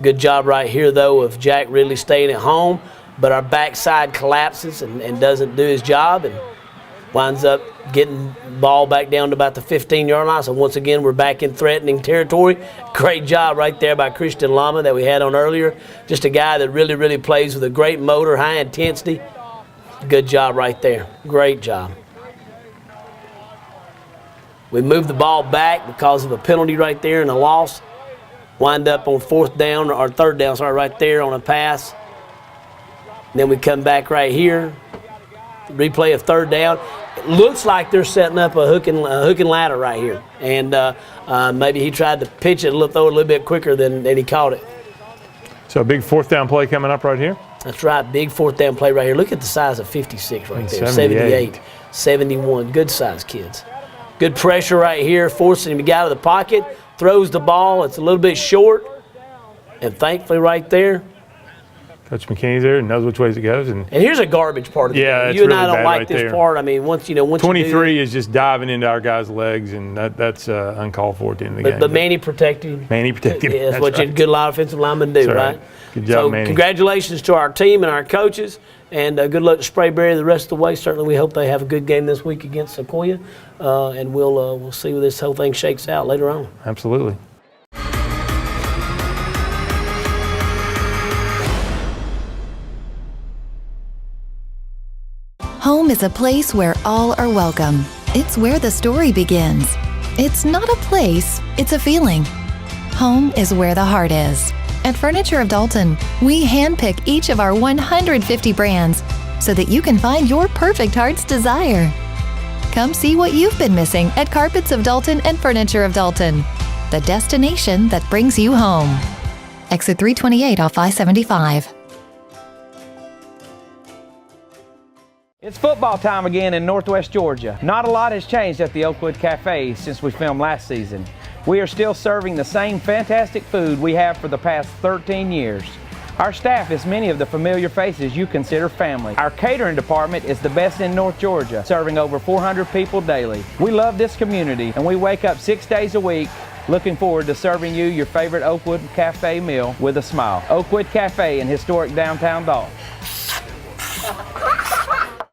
Good job right here, though, of Jack Ridley staying at home. But our backside collapses and doesn't do his job and winds up getting ball back down to about the 15-yard line. So once again, we're back in threatening territory. Great job right there by Cristian Lama that we had on earlier. Just a guy that really, really plays with a great motor, high intensity. Good job right there. Great job. We moved the ball back because of a penalty right there and a loss. Wind up on 3rd down, right there on a pass. Then we come back right here. Replay of 3rd down. It looks like they're setting up a hook and ladder right here. And maybe he tried to pitch it, throw it a little bit quicker than he caught it. So a big 4th down play coming up right here? That's right, big 4th down play right here. Look at the size of 56 right there, 78, 71. Good size kids. Good pressure right here, forcing him to get out of the pocket. Throws the ball. It's a little bit short. And thankfully right there. Coach McKinney's there and knows which ways it goes. And here's a garbage part of the game. it's You and really I don't bad like right this there. part. I mean, once you 23 is just diving into our guys' legs, and that's uncalled for at the end of the game. But Manny protected him. Manny protected him. Yeah, that's what right. a good line offensive linemen do, That's right? Good job, so Manny. congratulations to our team and our coaches, and good luck to Sprayberry the rest of the way. Certainly, we hope they have a good game this week against Sequoia, and we'll see where this whole thing shakes out later on. Absolutely. Home is a place where all are welcome. It's where the story begins. It's not a place, it's a feeling. Home is where the heart is. At Furniture of Dalton, we handpick each of our 150 brands so that you can find your perfect heart's desire. Come see what you've been missing at Carpets of Dalton and Furniture of Dalton, the destination that brings you home. Exit 328 off I-75. It's football time again in Northwest Georgia. Not a lot has changed at the Oakwood Cafe since we filmed last season. We are still serving the same fantastic food we have for the past 13 years. Our staff is many of the familiar faces you consider family. Our catering department is the best in North Georgia, serving over 400 people daily. We love this community, and we wake up 6 days a week looking forward to serving you your favorite Oakwood Cafe meal with a smile. Oakwood Cafe in historic downtown Dalton.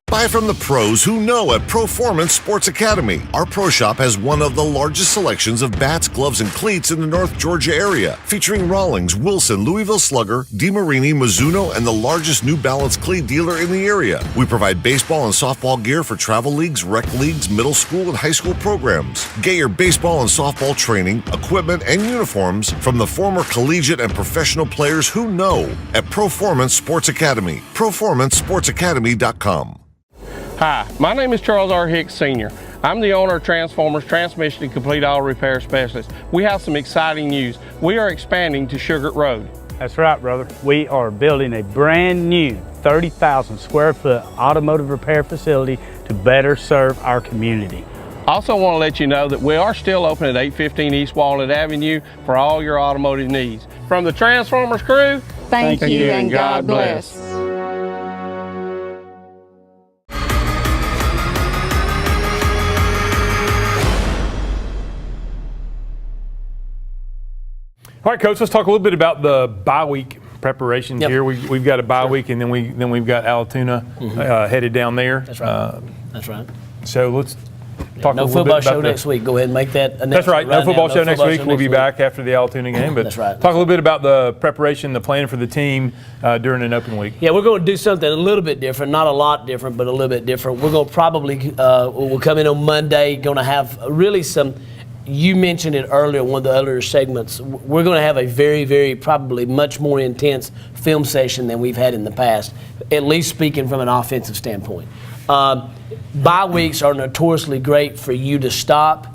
Buy from the pros who know at Proformance Sports Academy. Our pro shop has one of the largest selections of bats, gloves, and cleats in the North Georgia area, featuring Rawlings, Wilson, Louisville Slugger, DeMarini, Mizuno, and the largest New Balance cleat dealer in the area. We provide baseball and softball gear for travel leagues, rec leagues, middle school, and high school programs. Get your baseball and softball training, equipment, and uniforms from the former collegiate and professional players who know at Proformance Sports Academy. ProformanceSportsAcademy.com. Hi, my name is Charles R. Hicks Sr. I'm the owner of Transformers, Transmission and Complete Auto Repair Specialist. We have some exciting news. We are expanding to Sugar Road. That's right, brother. We are building a brand new 30,000 square foot automotive repair facility to better serve our community. Also want to let you know that we are still open at 815 East Walnut Avenue for all your automotive needs. From the Transformers crew, Thank you and God bless. All right, Coach, let's talk a little bit about the bye week preparation here. We've got a bye week, and then we've got Allatoona headed down there. That's right. That's right. So let's talk a no little bit football about show next week. Go ahead and make that announcement. That's right. No football show next week. We'll be week. back after the Allatoona game. But That's right. talk a little bit about the preparation, the plan for the team during an open week. Yeah, we're going to do something a little bit different. Not a lot different, but a little bit different. We're going to probably we'll come in on Monday. Going to have really some. You mentioned it earlier, one of the earlier segments. We're going to have a very, very probably much more intense film session than we've had in the past, at least speaking from an offensive standpoint. Bye weeks are notoriously great for you to stop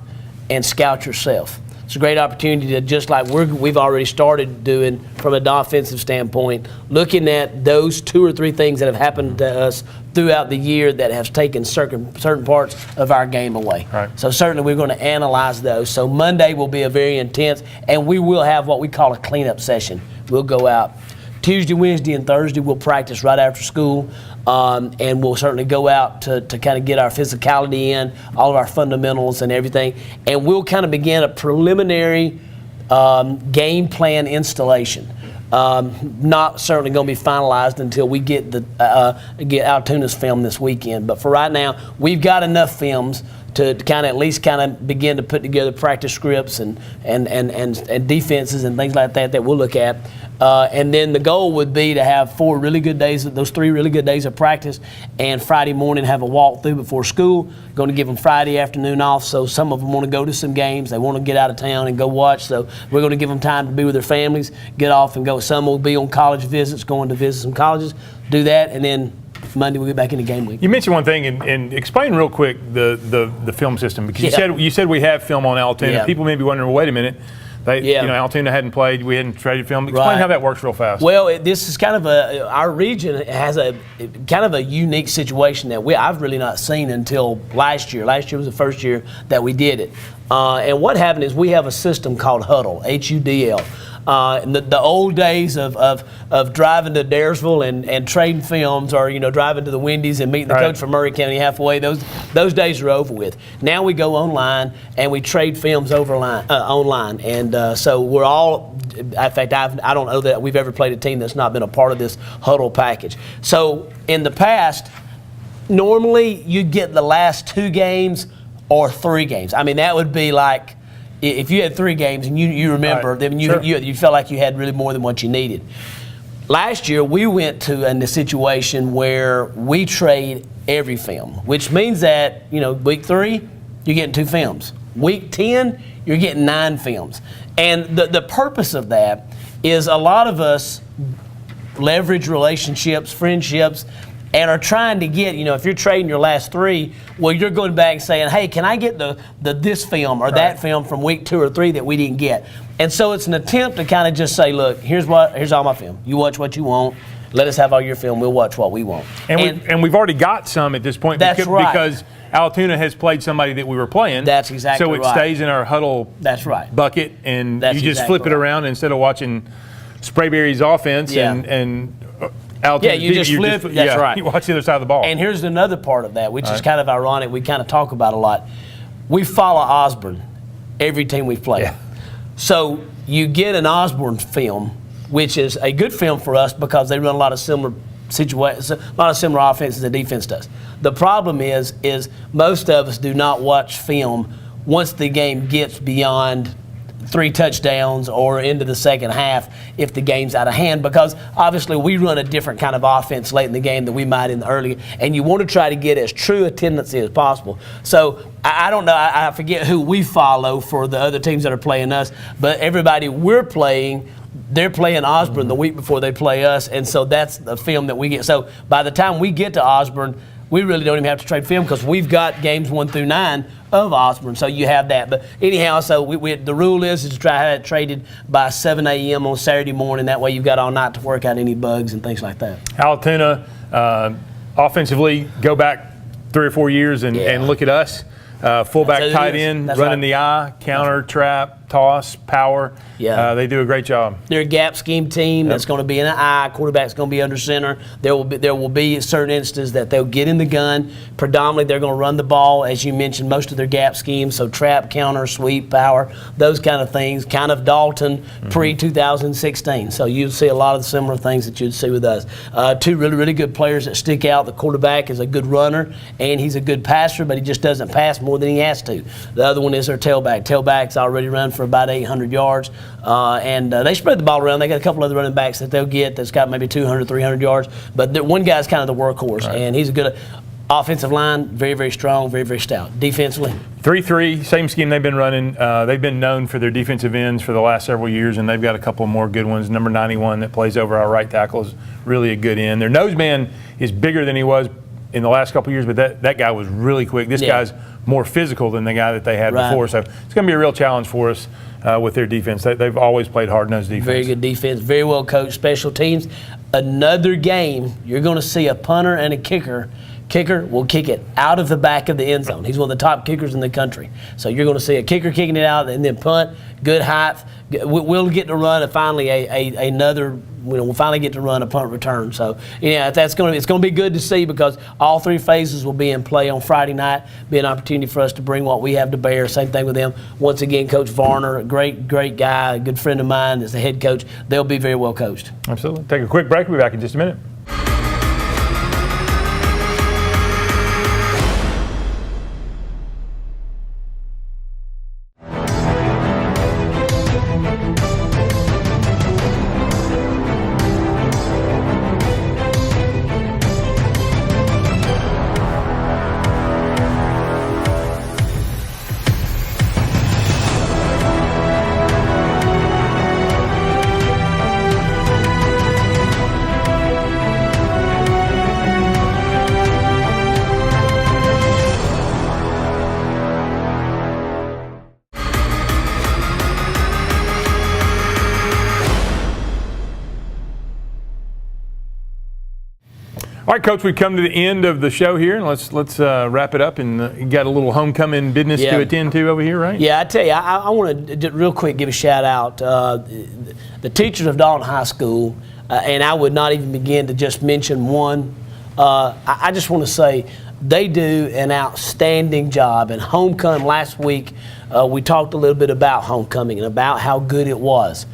and scout yourself. It's a great opportunity to, just like we've already started doing from an offensive standpoint, looking at those 2 or 3 things that have happened to us throughout the year that have taken certain parts of our game away. Right. So certainly we're going to analyze those. So Monday will be a very intense, and we will have what we call a cleanup session. We'll go out Tuesday, Wednesday, and Thursday. We'll practice right after school. And we'll certainly go out to kind of get our physicality in, all of our fundamentals and everything. And we'll kind of begin a preliminary game plan installation. Not certainly going to be finalized until we get get Allatoona's film this weekend. But for right now, we've got enough films to kind of at least kind of begin to put together practice scripts and defenses and things like that we'll look at. And then the goal would be to have 4 really good days, those 3 really good days of practice, and Friday morning have a walkthrough before school. Going to give them Friday afternoon off, so some of them want to go to some games. They want to get out of town and go watch, so we're going to give them time to be with their families, get off and go. Some will be on college visits, going to visit some colleges, do that, and then Monday we'll get back into game week. You mentioned one thing, and explain real quick the film system, because you said we have film on Allatoona. Yeah. People may be wondering, well, wait a minute. Allatoona hadn't played. We hadn't traded film. Explain how that works real fast. Well, this is kind of our region has a kind of a unique situation that I've really not seen until last year. Last year was the first year that we did it. And what happened is we have a system called Huddle, HUDL. And the old days of driving to Daresville and trading films, or driving to the Wendy's and meeting the coach from Murray County halfway, those days are over with. Now we go online and we trade films online, and so we're all. In fact, I don't know that we've ever played a team that's not been a part of this huddle package. So in the past, normally you'd get the last 2 games or 3 games. I mean, that would be like if you had 3 games and you remember, then you felt like you had really more than what you needed. Last year, we went to a situation where we trade every film, which means that, week 3, you're getting 2 films. Week 10, you're getting 9 films. And the purpose of that is a lot of us leverage relationships, friendships, and are trying to get, if you're trading your last 3, well, you're going back and saying, hey, can I get this film or that film from week 2 or 3 that we didn't get? And so it's an attempt to kind of just say, look, here's all my film. You watch what you want. Let us have all your film. We'll watch what we want. And we've already got some at this point. That's right. Because Allatoona has played somebody that we were playing. That's exactly right. So it stays in our huddle bucket, and you just flip it around instead of watching Sprayberry's offense and Allatoona. Yeah, you just flip. That's right. You watch the other side of the ball. And here's another part of that, which is kind of ironic. We kind of talk about a lot. We follow Osborne every team we've played. Yeah. So you get an Osborne film, which is a good film for us because they run a lot of similar situations, a lot of similar offenses the defense does. The problem is most of us do not watch film once the game gets beyond 3 touchdowns or into the second half if the game's out of hand, because obviously we run a different kind of offense late in the game than we might in the early, and you want to try to get as true a tendency as possible. So I don't know, I forget who we follow for the other teams that are playing us, but everybody we're playing, they're playing Osborne the week before they play us, and so that's the film that we get. So by the time we get to Osborne, we really don't even have to trade film because we've got games 1 through 9 of Osborne, so you have that. But anyhow, so the rule is to try to have it traded by 7 a.m. on Saturday morning. That way you've got all night to work out any bugs and things like that. Allatoona, offensively, go back 3 or 4 years and look at us. Fullback, tight end, running the eye, counter, trap, toss, power. Yeah, they do a great job. They're a gap scheme team that's going to be in an eye. Quarterback's going to be under center. There will be certain instances that they'll get in the gun. Predominantly, they're going to run the ball, as you mentioned, most of their gap schemes. So trap, counter, sweep, power, those kind of things. Kind of Dalton pre-2016. So you'll see a lot of the similar things that you'd see with us. 2 really, really good players that stick out. The quarterback is a good runner and he's a good passer, but he just doesn't pass more than he has to. The other one is their tailback. Tailback's already run for about 800 yards. And they spread the ball around. They got a couple other running backs that they'll get that's got maybe 200, 300 yards. But one guy's kind of the workhorse, and he's a good offensive line, very, very strong, very, very stout. Defensively, 3-3, same scheme they've been running. They've been known for their defensive ends for the last several years, and they've got a couple more good ones. Number 91 that plays over our right tackle is really a good end. Their nose man is bigger than he was in the last couple of years, but that guy was really quick. This guy's more physical than the guy that they had before, so it's going to be a real challenge for us with their defense. They've always played hard-nosed defense. Very good defense, very well coached. Special teams. Another game, you're going to see a punter and a kicker. Kicker will kick it out of the back of the end zone. He's one of the top kickers in the country. So you're going to see a kicker kicking it out and then punt, good height. We'll get to run finally another. We'll finally get to run a punt return. So it's going to be good to see because all 3 phases will be in play on Friday night. Be an opportunity for us to bring what we have to bear. Same thing with them. Once again, Coach Varner, a great guy, a good friend of mine as the head coach. They'll be very well coached. Absolutely. Take a quick break. We'll be back in just a minute. All right, Coach, we've come to the end of the show here, and let's wrap it up. And you got a little homecoming business to attend to over here, right? Yeah, I tell you, I want to real quick give a shout out. the teachers of Dalton High School, and I would not even begin to just mention one. I just want to say they do an outstanding job. And homecoming last week, we talked a little bit about homecoming and about how good it was.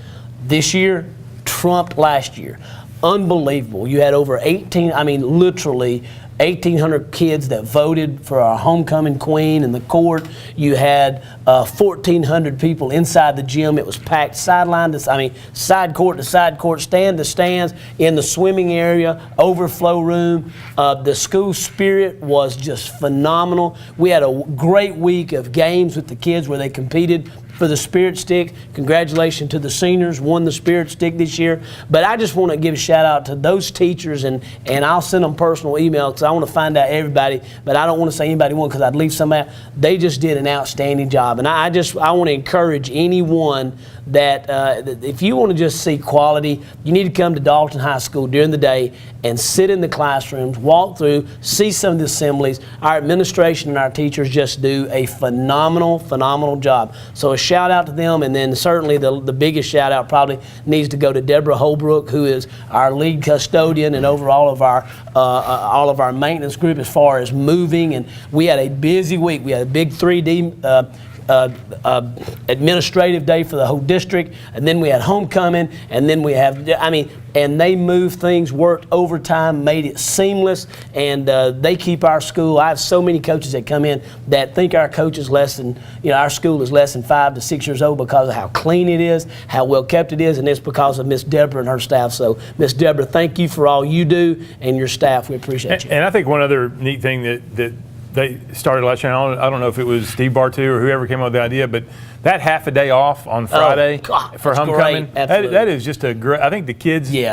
This year trumped last year. Unbelievable. You had over 1,800 kids that voted for our homecoming queen in the court. You had 1,400 people inside the gym. It was packed side court to side court, stand to stands, in the swimming area, overflow room. The school spirit was just phenomenal. We had a great week of games with the kids where they competed for the Spirit Stick. Congratulations to the seniors, won the Spirit Stick this year. But I just want to give a shout out to those teachers, and I'll send them personal emails because I want to find out everybody, but I don't want to say anybody won because I'd leave somebody out. They just did an outstanding job. And I want to encourage anyone that if you want to just see quality, you need to come to Dalton High School during the day and sit in the classrooms, walk through, see some of the assemblies. Our administration and our teachers just do a phenomenal job. So a shout out to them, and then certainly the biggest shout out probably needs to go to Deborah Holbrook, who is our lead custodian and over all of our maintenance group as far as moving. And we had a busy week. We had a big 3D administrative day for the whole district, and then we had homecoming, and then we have, and they moved things, worked overtime, made it seamless, and they keep our school. I have so many coaches that come in that think our coach is less than, our school is less than 5 to 6 years old because of how clean it is, how well kept it is, and it's because of Miss Deborah and her staff. So, Miss Deborah, thank you for all you do and your staff. We appreciate you. And I think one other neat thing that they started last year, I don't know if it was Steve Bartu or whoever came up with the idea, but that half a day off on Friday for homecoming, that is just a great, I think the kids, we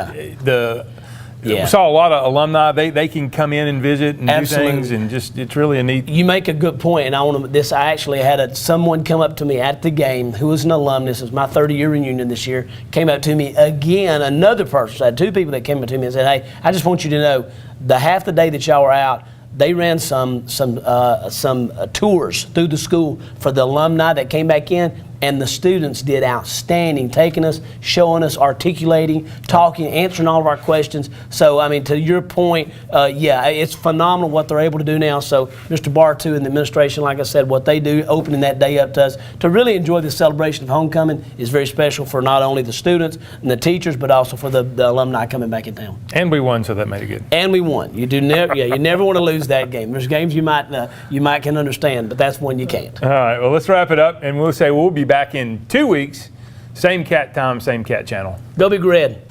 saw a lot of alumni, they can come in and visit and do things, and just, it's really a neat. You make a good point, and I actually had someone come up to me at the game who was an alumnus. It was my 30-year reunion this year, came up to me again, another person. So I had 2 people that came up to me and said, hey, I just want you to know, the half the day that y'all were out, they ran some tours through the school for the alumni that came back in, and the students did outstanding, taking us, showing us, articulating, talking, answering all of our questions. So, to your point, it's phenomenal what they're able to do now. So, Mr. Bartu and the administration, like I said, what they do, opening that day up to us to really enjoy the celebration of homecoming is very special for not only the students and the teachers, but also for the alumni coming back in town. And we won, so that made it good. And we won. You never want to lose that game. There's games you might can understand, but that's one you can't. All right, well, let's wrap it up, and we'll be back in 2 weeks. Same cat time, same cat channel. Go Big Red.